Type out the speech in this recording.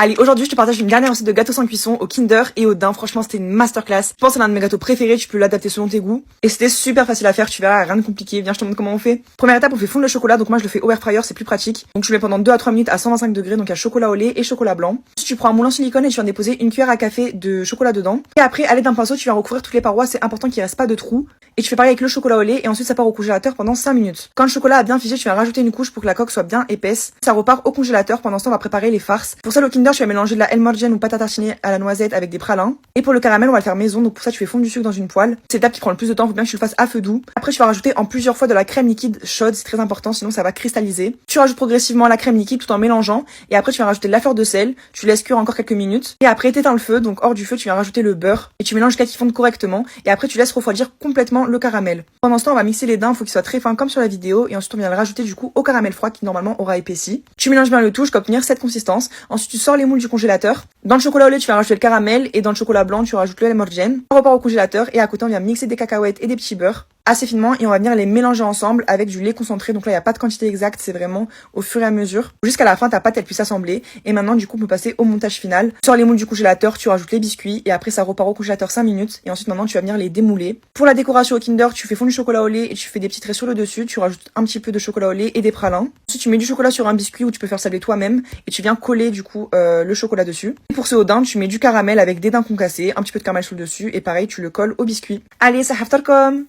Allez, aujourd'hui je te partage une dernière recette de gâteau sans cuisson au Kinder et au daim. Franchement c'était une masterclass. Je pense que c'est l'un de mes gâteaux préférés, tu peux l'adapter selon tes goûts. Et c'était super facile à faire, tu verras, rien de compliqué. Viens, je te montre comment on fait. Première étape, on fait fondre le chocolat, donc moi je le fais au air fryer, c'est plus pratique. Donc je le mets pendant 2 à 3 minutes à 125 degrés, donc il y a chocolat au lait et chocolat blanc. Ensuite tu prends un moule en silicone et tu viens déposer une cuillère à café de chocolat dedans. Et après, à l'aide d'un pinceau, tu viens recouvrir toutes les parois, c'est important qu'il reste pas de trous. Et tu fais pareil avec le chocolat au lait et ensuite ça part au congélateur pendant 5 minutes. Quand le chocolat a bien figé, tu viens rajouter une couche pour que la coque soit bien épaisse. Ça repart au congélateur. Pendant ce temps, on va préparer les farces. Pour ça, le Kinder, tu vas mélanger de la Elmergen ou pâte à tartiner à la noisette avec des pralins. Et pour le caramel, on va le faire maison. Donc pour ça, tu fais fondre du sucre dans une poêle. C'est l'étape qui prend le plus de temps. Faut bien que tu le fasses à feu doux. Après, tu vas rajouter en plusieurs fois de la crème liquide chaude. C'est très important, sinon ça va cristalliser. Tu rajoutes progressivement la crème liquide tout en mélangeant. Et après, tu viens rajouter de la fleur de sel. Tu laisses cuire encore quelques minutes. Et après, t'éteins le feu. Donc hors du feu, tu viens rajouter le beurre. Et tu mélanges jusqu'à qu'il fonde correctement. Et après, tu laisses refroidir complètement le caramel. Pendant ce temps, on va mixer les daims. Faut qu'ils soient très fins comme sur la vidéo. Et ensuite, on vient le rajouter du coup au caramel froid qui normalement aura épaissi. Tu mélanges bien le tout jusqu'à obtenir cette consistance. Ensuite, tu sors les moules du congélateur. Dans le chocolat au lait, tu vas rajouter le caramel et dans le chocolat blanc, tu rajoutes le Lemorgen. On repart au congélateur et à côté, on vient mixer des cacahuètes et des petits beurres assez finement et on va venir les mélanger ensemble avec du lait concentré. Donc là, il n'y a pas de quantité exacte, c'est vraiment au fur et à mesure. Jusqu'à la fin, ta pâte, elle puisse s'assembler. Et maintenant, du coup, on peut passer au montage final. Tu sors les moules du congélateur, tu rajoutes les biscuits et après, ça repart au congélateur 5 minutes. Et ensuite, maintenant, tu vas venir les démouler. Pour la décoration au Kinder, tu fais fondre du chocolat au lait et tu fais des petits traits sur le dessus. Tu rajoutes un petit peu de chocolat au lait et des pralins. Ensuite, tu mets du chocolat sur un biscuit où tu peux faire sabler toi-même et tu viens coller du coup le chocolat dessus. Et pour ce au daim, tu mets du caramel avec des daims concassés, un petit peu de caramel sur le dessus et pareil, tu le colles au biscuit. Allez, ça haftarkom!